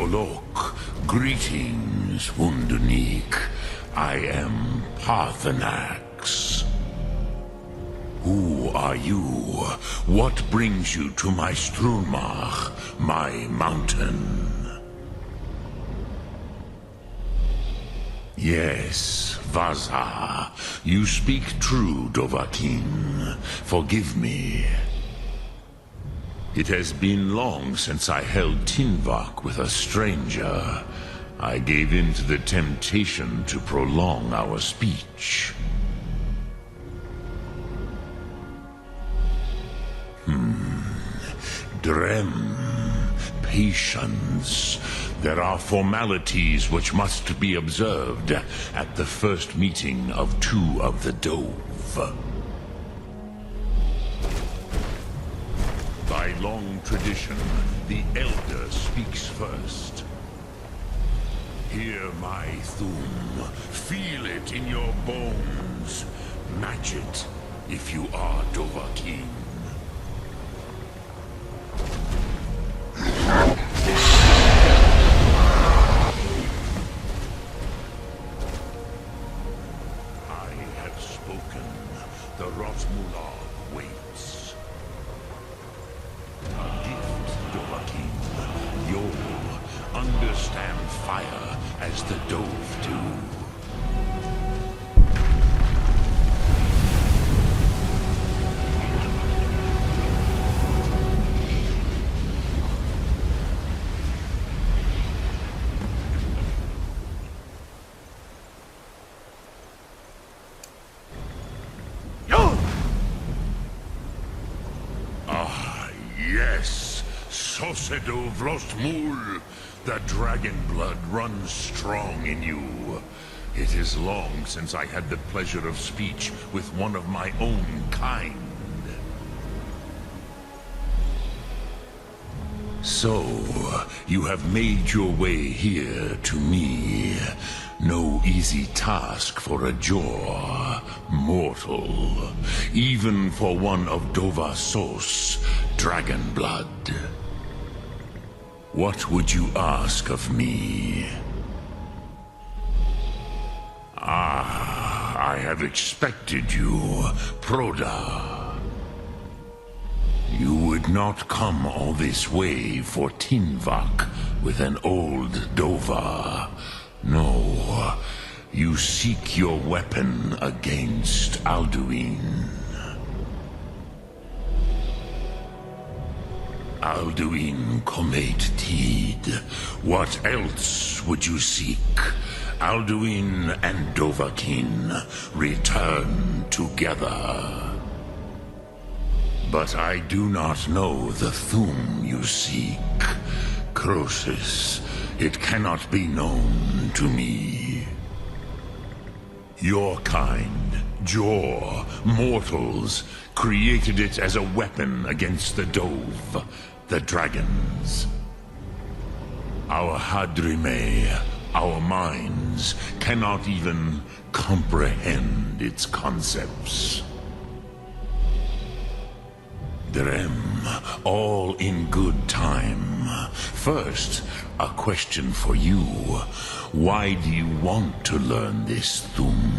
Golok, greetings, Wunderneek. I am Paarthurnax. Who are you? What brings you to my Strunmach, my mountain? Yes, Vaza. You speak true, Dovahkiin. Forgive me. It has been long since I held Tinvak with a stranger. I gave in to the temptation to prolong our speech. Drem. Patience. There are formalities which must be observed at the first meeting of two of the Dove. By long tradition, the Elder speaks first. Hear my Thu'um. Feel it in your bones. Match it if you are Dovahkiin. I have spoken. The Rotmulag waits. A gift, Dovahkiin. You'll understand fire as the Dove do. Yes, Sosedo Vlostmul. The dragon blood runs strong in you. It is long since I had the pleasure of speech with one of my own kind. So, you have made your way here to me. No easy task for a Jor, mortal. Even for one of Dovasos, dragon blood. What would you ask of me? Ah, I have expected you, Proda. You would not come all this way for Tinvak with an old Dova. No, you seek your weapon against Alduin. Alduin Comate Teed. What else would you seek? Alduin and Dovahkiin return together. But I do not know the Thu'um you seek. Croesus, it cannot be known to me. Your kind, Jor, mortals, created it as a weapon against the Dove, the dragons. Our Hadrime, our minds, cannot even comprehend its concepts. Drem, all in good time. First, a question for you. Why do you want to learn this Thu'um?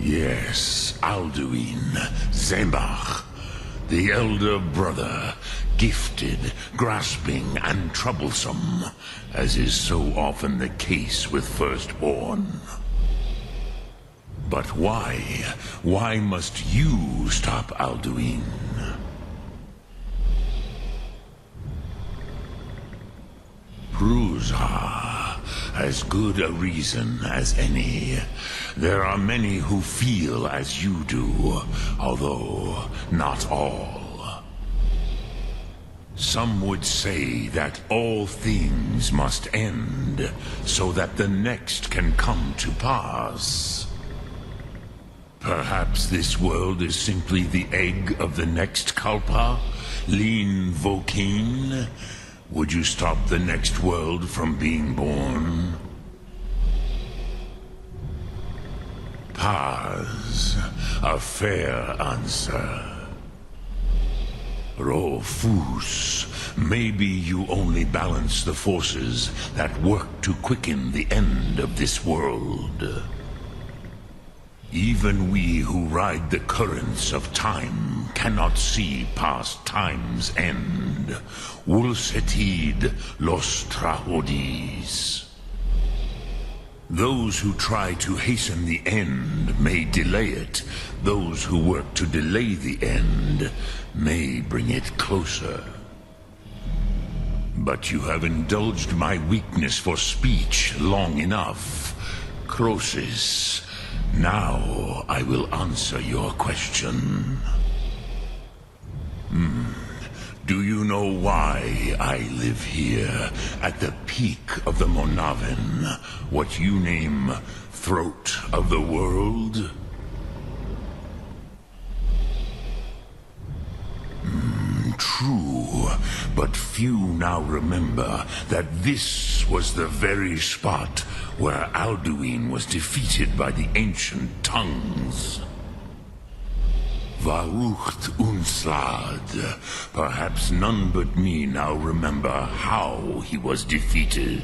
Yes, Alduin, Zemach, the elder brother, gifted, grasping, and troublesome, as is so often the case with firstborn. But why? Why must you stop Alduin? Prusa, as good a reason as any. There are many who feel as you do, although not all. Some would say that all things must end, so that the next can come to pass. Perhaps this world is simply the egg of the next Kalpa? Lean Vokeen? Would you stop the next world from being born? Paz, a fair answer. Rofus, maybe you only balance the forces that work to quicken the end of this world. Even we who ride the currents of time cannot see past time's end. Wulsetid los trahodis. Those who try to hasten the end may delay it. Those who work to delay the end may bring it closer. But you have indulged my weakness for speech long enough. Croesus, now I will answer your question. Do you know why I live here, at the peak of the Monavin, what you name Throat of the World? True, but few now remember that this was the very spot where Alduin was defeated by the ancient tongues. Varucht Unslad. Perhaps none but me now remember how he was defeated.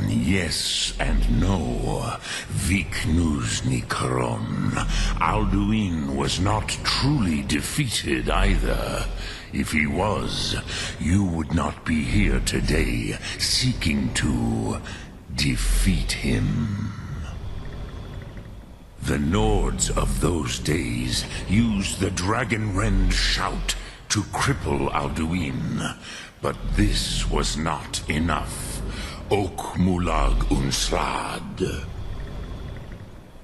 Yes and no. Viknusnikron. Alduin was not truly defeated either. If he was, you would not be here today seeking to defeat him. The Nords of those days used the Dragonrend shout to cripple Alduin, but this was not enough. Ok Mulag Unslad.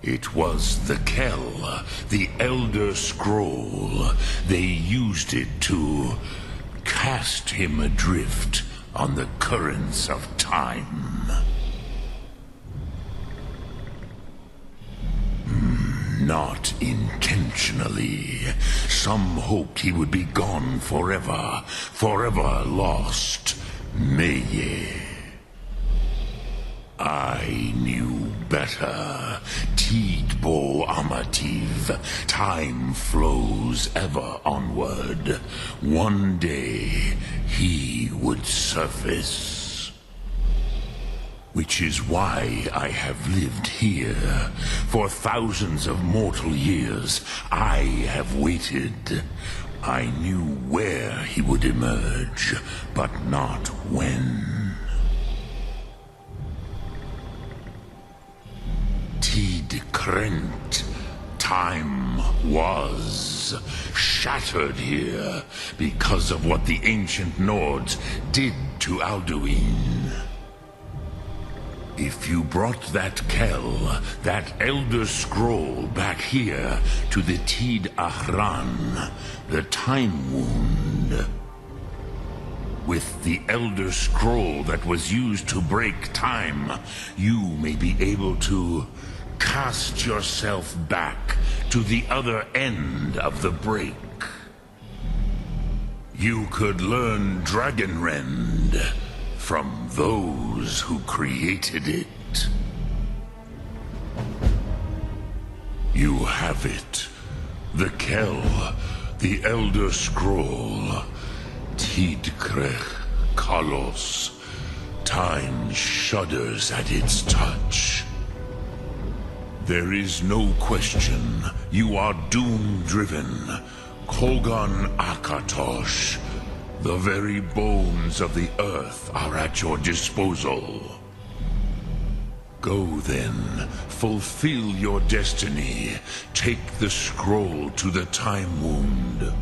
It was the Kell, the Elder Scroll. They used it to cast him adrift on the currents of time. Not intentionally. Some hoped he would be gone forever, forever lost. Meye. I knew better. Tidbo Amativ. Time flows ever onward. One day, he would surface. Which is why I have lived here. For thousands of mortal years, I have waited. I knew where he would emerge, but not when. Tid Krent. Time was shattered here because of what the ancient Nords did to Alduin. If you brought that Kell, that Elder Scroll back here to the Tid Ahran, the Time Wound, with the Elder Scroll that was used to break time, you may be able to cast yourself back to the other end of the break. You could learn Dragonrend from those who created it. You have it. The Kell, the Elder Scroll, Tidkrech Kalos. Time shudders at its touch. There is no question. You are doom-driven. Kogan Akatosh. The very bones of the earth are at your disposal. Go then, fulfill your destiny. Take the scroll to the Time Wound.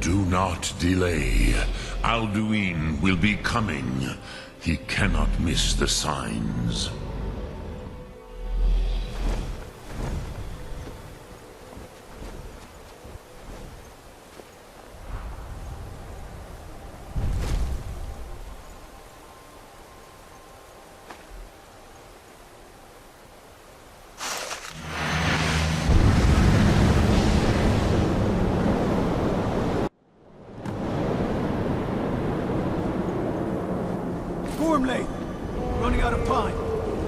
Do not delay. Alduin will be coming. He cannot miss the signs. Running out of time.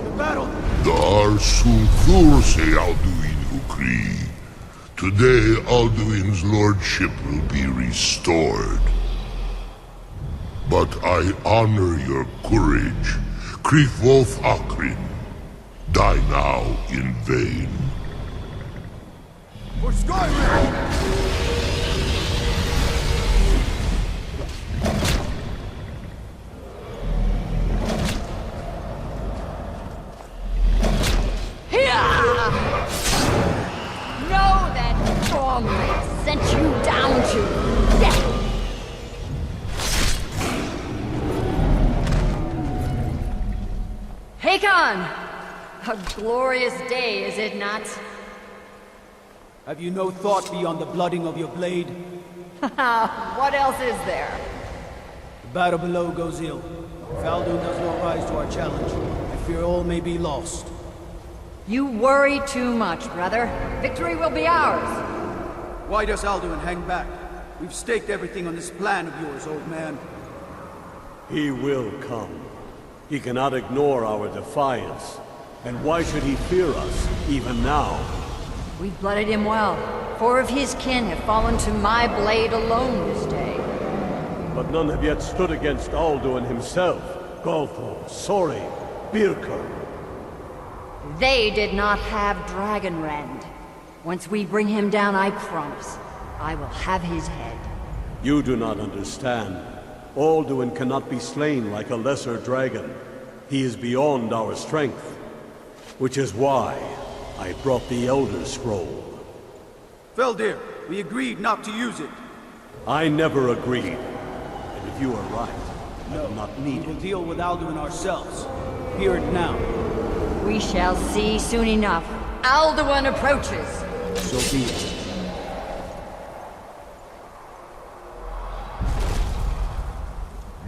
The battle Dar Sulthur se Alduin Ukri. Today, Alduin's lordship will be restored. But I honor your courage. Krifwolf Akrin. Die now in vain. For Skyrim! Know that Stormcloak sent you down to death! Hakon! A glorious day, is it not? Have you no thought beyond the blooding of your blade? What else is there? The battle below goes ill. If Alduin does not rise to our challenge, I fear all may be lost. You worry too much, brother. Victory will be ours. Why does Alduin hang back? We've staked everything on this plan of yours, old man. He will come. He cannot ignore our defiance. And why should he fear us, even now? We've blooded him well. 4 of his kin have fallen to my blade alone this day. But none have yet stood against Alduin himself. Golthor, Sori, Birka. They did not have Dragonrend. Once we bring him down, I promise, I will have his head. You do not understand. Alduin cannot be slain like a lesser dragon. He is beyond our strength. Which is why I brought the Elder Scroll. Feldir, we agreed not to use it. I never agreed. And if you are right, I do not need We'll it. deal with Alduin ourselves. Hear it now. We shall see soon enough. Alduin approaches. So be it.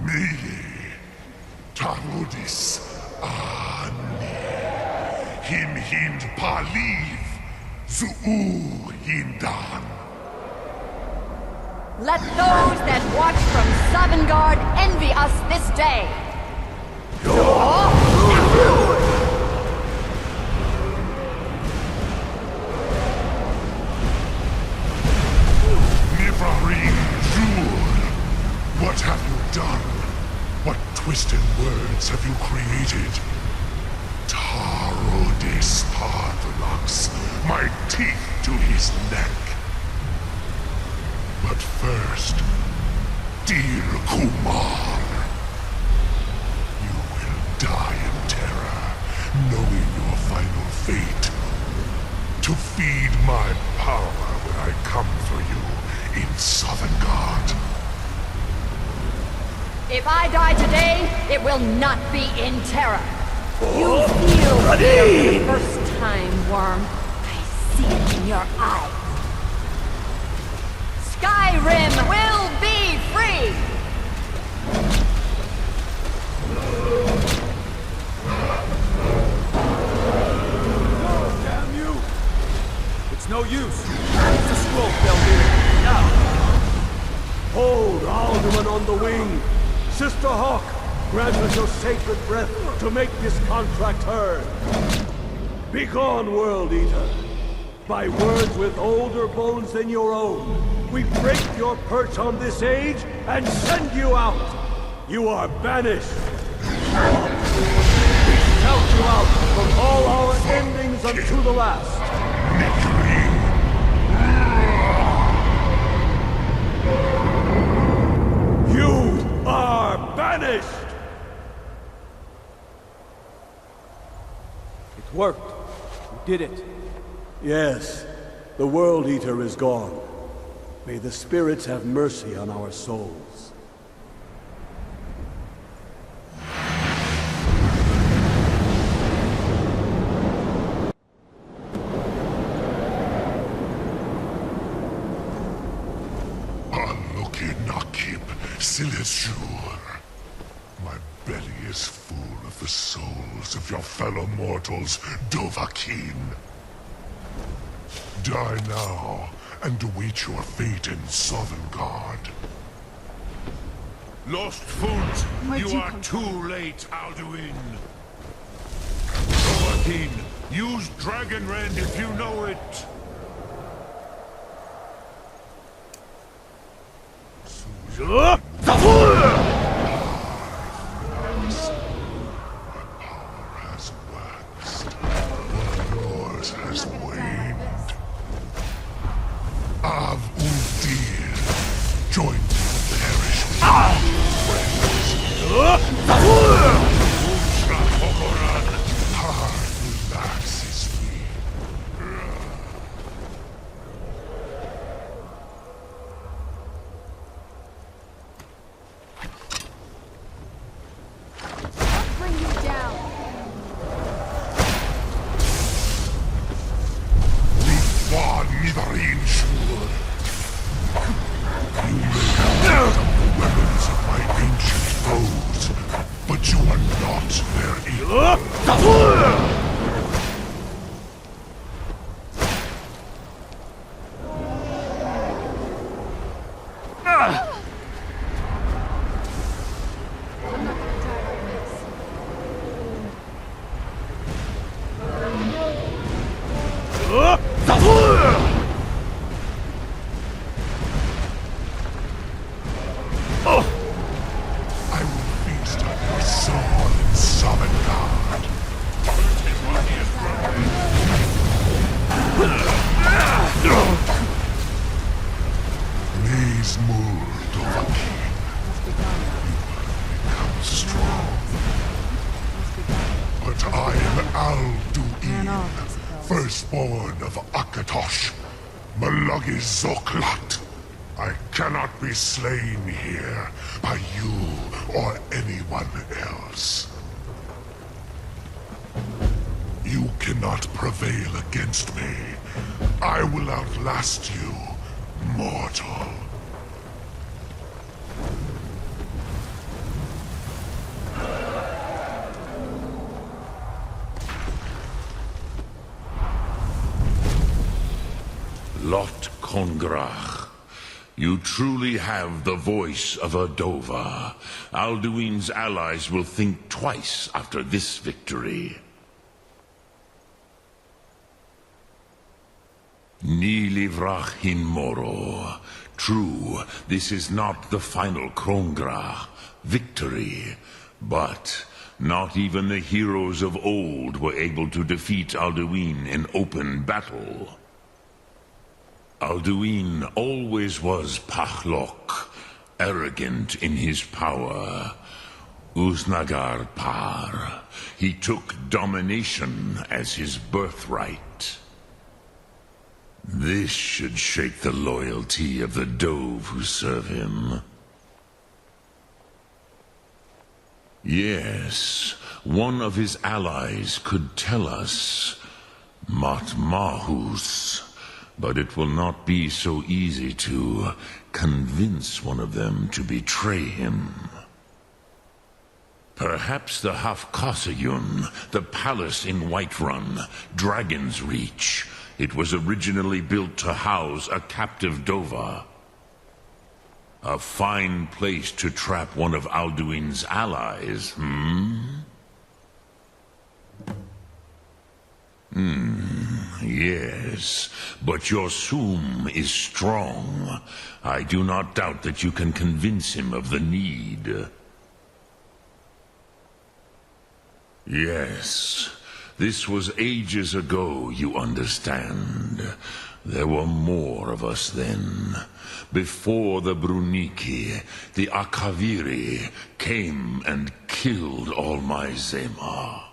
Meye, Tarudis, Ani, Him Hind Paliv, Zu'u Hindan. Let those that watch from Sovngarde envy us this day. Nivarim Jur, what have you done? What twisted words have you created? Tarudis Paarthurnax, my teeth to his neck. But first, dear Kumar, you will die in terror, knowing your final fate. To feed my power when I come for you in Sovngarde. If I die today, it will not be in terror. You feel fear for the first time, Worm. I see it in your eyes. Skyrim will be free! No, damn you! It's no use. Use the scroll, Feldir. Now! Hold Alduin on the wing! Sister Hawk, grant us your sacred breath to make this contract heard. Begone, World Eater! By words with older bones than your own, we break your perch on this age and send you out! You are banished! We shout you out from all our endings unto the last! You are banished! It worked. We did it. Yes, the World Eater is gone. May the spirits have mercy on our souls. Nakib Silesur. My belly is full of the souls of your fellow mortals, Dovahkiin. Die now, and await your fate in Sovngarde. Lost Foot, you are too late, Alduin. Dovahkiin King. Use Dragonrend if you know it. Has waxed, but yours has waned. Av Uldir, join me to perish with your friends. Ultra Hokoran, Paarthurnax is me. Bring you down. Litwan Midarin Shur. You may have the weapons of my ancient foes, but you are not their equal. I'm not gonna die like this. I will feast on your soul in Sovngarde. Maze Muld of a king. Become strong. But I am Alduin, firstborn of Akatosh, Malagis Zoklat. I cannot be slain here by you or anyone else. You cannot prevail against me. I will outlast you, mortal. Lot Kongrach, you truly have the voice of a Dova. Alduin's allies will think twice after this victory. Ni livrach hin moro. True, this is not the final Kongrach victory, but not even the heroes of old were able to defeat Alduin in open battle. Alduin always was Pachlok, arrogant in his power. Uznagar Par. He took domination as his birthright. This should shake the loyalty of the Dove who serve him. Yes, one of his allies could tell us. Matmahus. But it will not be so easy to convince one of them to betray him. Perhaps the Hafkasayun, the palace in Whiterun, Dragon's Reach. It was originally built to house a captive Dova. A fine place to trap one of Alduin's allies, Yes, but your Thu'um is strong. I do not doubt that you can convince him of the need. Yes, this was ages ago, you understand. There were more of us then. Before the Bruniki, the Akaviri came and killed all my Zema.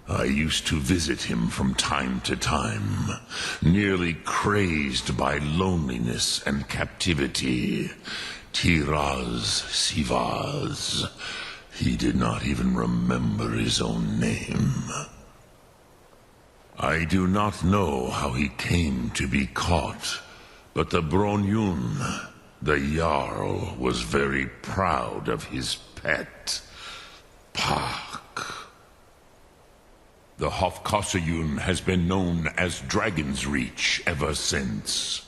I used to visit him from time to time, nearly crazed by loneliness and captivity. Tiraz Sivaz. He did not even remember his own name. I do not know how he came to be caught, but the Bronyun, the Jarl, was very proud of his pet, Pak. The Hofkasayun has been known as Dragon's Reach ever since.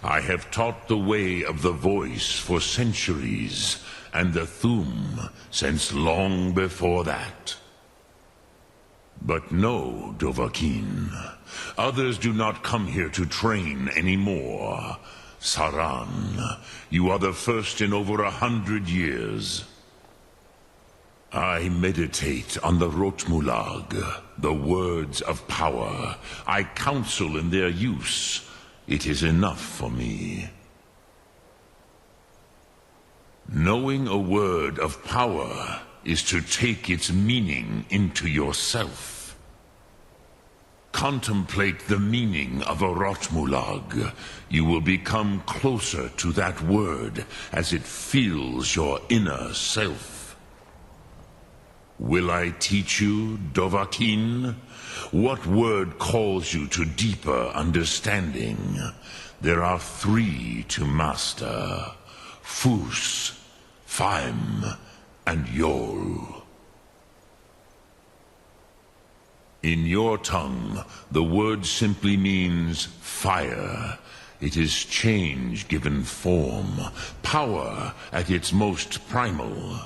I have taught the way of the voice for centuries, and the Thu'um since long before that. But no, Dovahkiin. Others do not come here to train anymore. Saran, you are the first in over 100 years. I meditate on the Rotmulag, the words of power. I counsel in their use. It is enough for me. Knowing a word of power is to take its meaning into yourself. Contemplate the meaning of a Rotmulag. You will become closer to that word as it fills your inner self. Will I teach you, Dovahkiin? What word calls you to deeper understanding? There are 3 to master: Fus, Faim, and Yol. In your tongue, the word simply means fire. It is change given form, power at its most primal.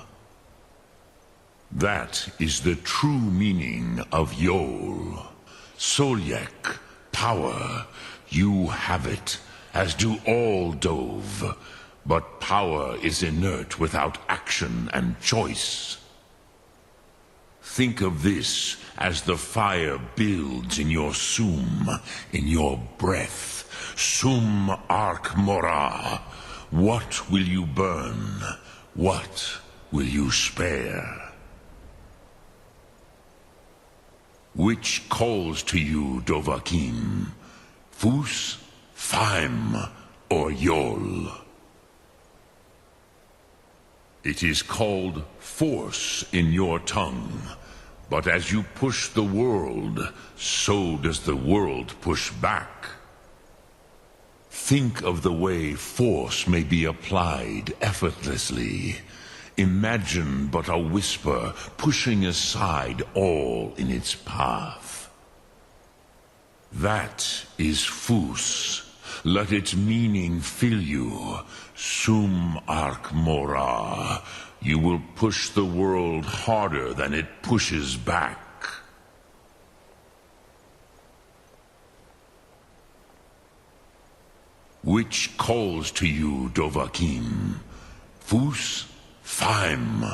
That is the true meaning of Yol. Solyek, power. You have it, as do all Dove. But power is inert without action and choice. Think of this as the fire builds in your Sum, in your breath. Sum Ark Mora. What will you burn? What will you spare? Which calls to you, Dovahkiin? Fus, Faim, or Yol? It is called force in your tongue, but as you push the world, so does the world push back. Think of the way force may be applied effortlessly. Imagine but a whisper pushing aside all in its path. That is Fus. Let its meaning fill you. Sum Ark Mora. You will push the world harder than it pushes back. Which calls to you, Dovahkiin? Fus, Faim,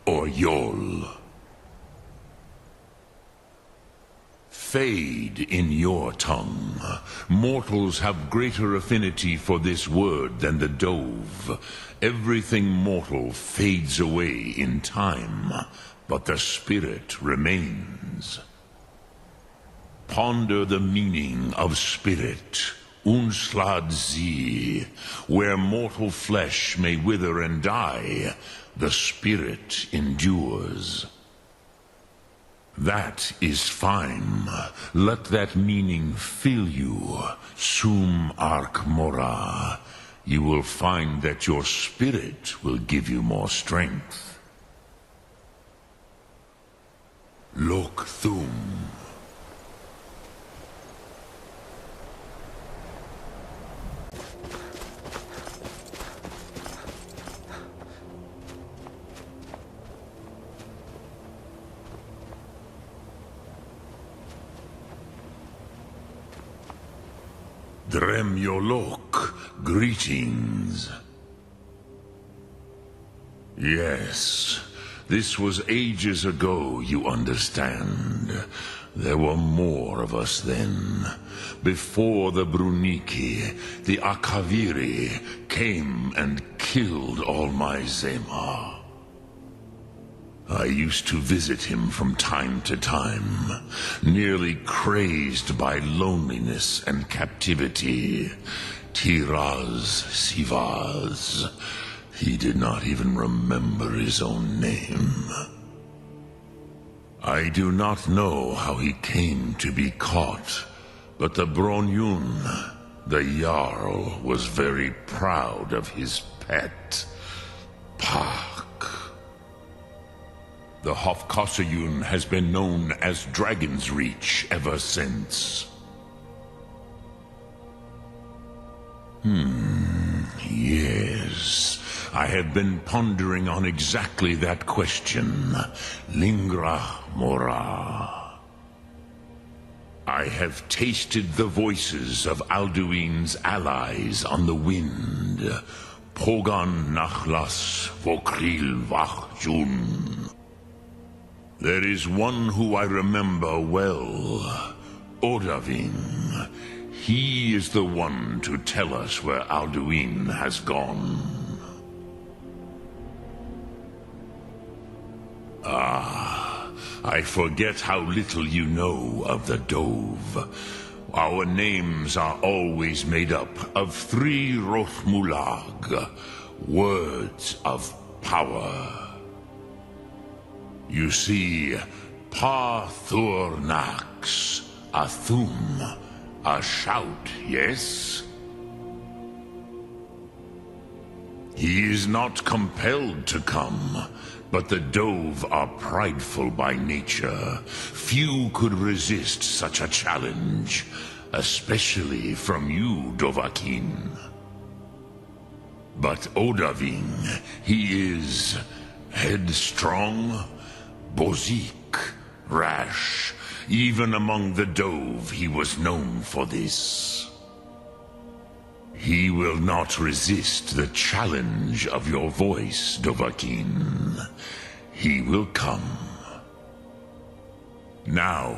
or Yol? Fade in your tongue. Mortals have greater affinity for this word than the Dove. Everything mortal fades away in time, but the spirit remains. Ponder the meaning of spirit. Unslad Zi. Where mortal flesh may wither and die, the spirit endures. That is fine. Let that meaning fill you. Sum Ark Mora. You will find that your spirit will give you more strength. Lok Thu'um. Drem Yolok, greetings. Yes, this was ages ago, you understand. There were more of us then. Before the Bruniki, the Akaviri came and killed all my Zema. I used to visit him from time to time, nearly crazed by loneliness and captivity. Tiraz Sivaz. He did not even remember his own name. I do not know how he came to be caught, but the Bronyun, the Jarl, was very proud of his pet, Paarthurnax. The Hofkosayun has been known as Dragon's Reach ever since. Yes, I have been pondering on exactly that question. Lingra mora. I have tasted the voices of Alduin's allies on the wind. Pogan nachlas vokril vachjun. There is one who I remember well. Odahviing. He is the one to tell us where Alduin has gone. I forget how little you know of the Dove. Our names are always made up of 3 Rothmulag, words of power. You see, Paarthurnax, a Thu'um, a shout, yes? He is not compelled to come. But the Dove are prideful by nature. Few could resist such a challenge, especially from you, Dovahkiin. But Odahviing, he is headstrong, bozik, rash. Even among the Dove, he was known for this. He will not resist the challenge of your voice, Dovahkiin. He will come. Now,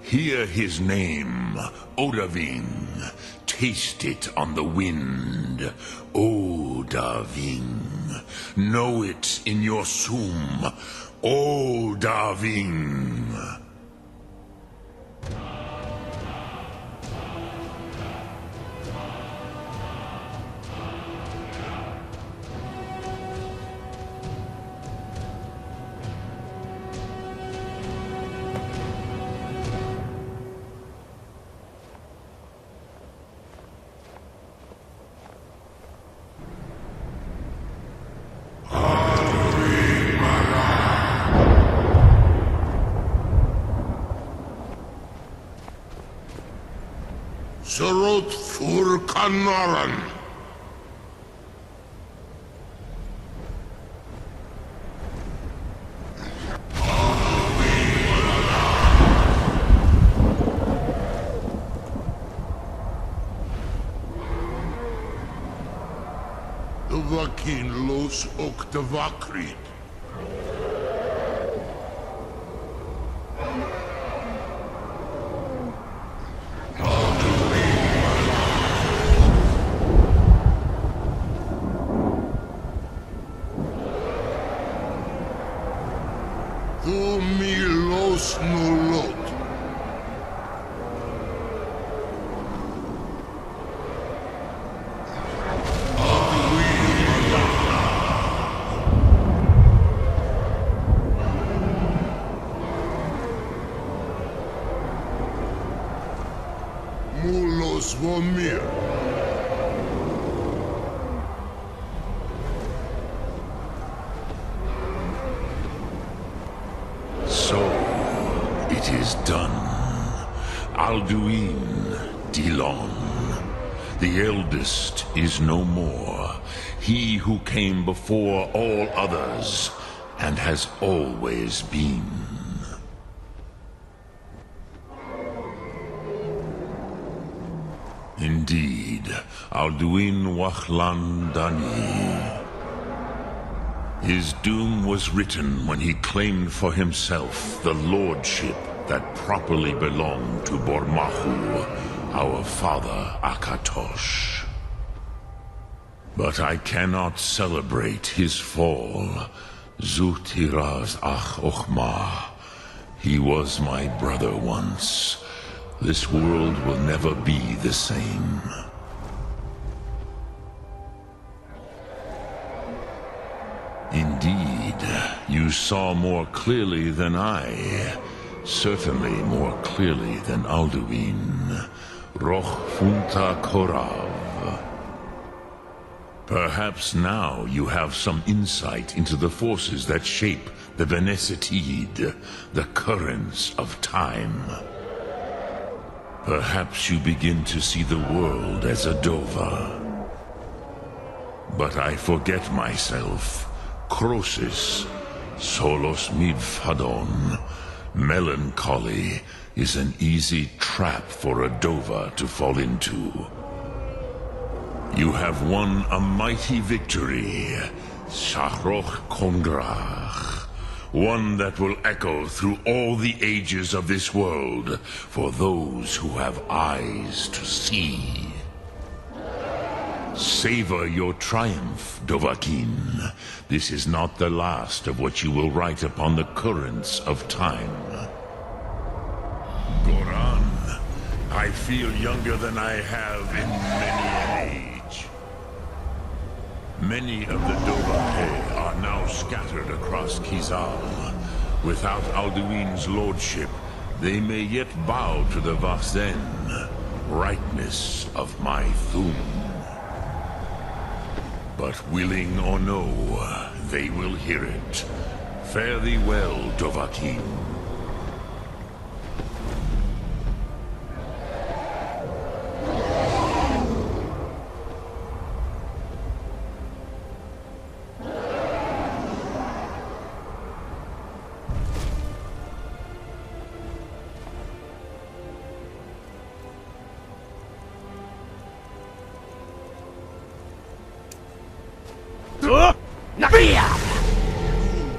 hear his name, Odahviing. Taste it on the wind, Odahviing. Know it in your Sum, Odahviing. Sorot fur kanaran. Dovahkiin los ok devakrit. So, it is done. Alduin, Dilon. The eldest is no more. He who came before all others, and has always been. Indeed, Alduin Wahlan Dani. His doom was written when he claimed for himself the lordship that properly belonged to Bormahu, our father Akatosh. But I cannot celebrate his fall. Zutiraz Ach Ochma. He was my brother once. This world will never be the same. Indeed, you saw more clearly than I. Certainly more clearly than Alduin. Roch Funta Korav. Perhaps now you have some insight into the forces that shape the Venesetid, the currents of time. Perhaps you begin to see the world as a Dova. But I forget myself. Crosis, solos midfadon. Melancholy is an easy trap for a Dova to fall into. You have won a mighty victory, Shahroch Kongrach. One that will echo through all the ages of this world for those who have eyes to see. Savor your triumph, Dovahkiin. This is not the last of what you will write upon the currents of time. Goran, I feel younger than I have in many an age. Many of the Dovahkiin are now scattered across Kizal. Without Alduin's lordship, they may yet bow to the Vasen, rightness of my Thu'um. But willing or no, they will hear it. Fare thee well, Dovahkiin.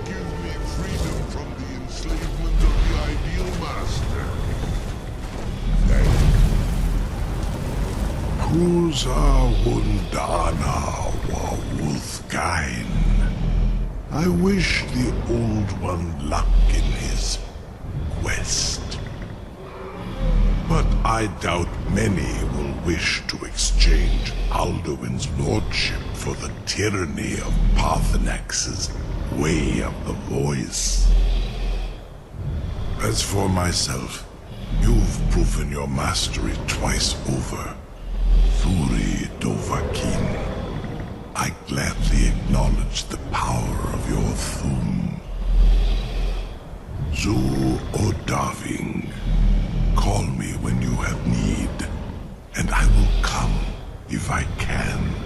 Give me freedom from the enslavement of the ideal master. Kuza Wundana wa Wuthgain. I wish the Old One luck in his quest. But I doubt many will wish to exchange Alduin's lordship for the tyranny of Paarthurnax's way of the voice. As for myself, you've proven your mastery twice over. Thuri Dovahkiin, I gladly acknowledge the power of your Thu'um. Zu Odaving, call me when you have need, and I will come if I can.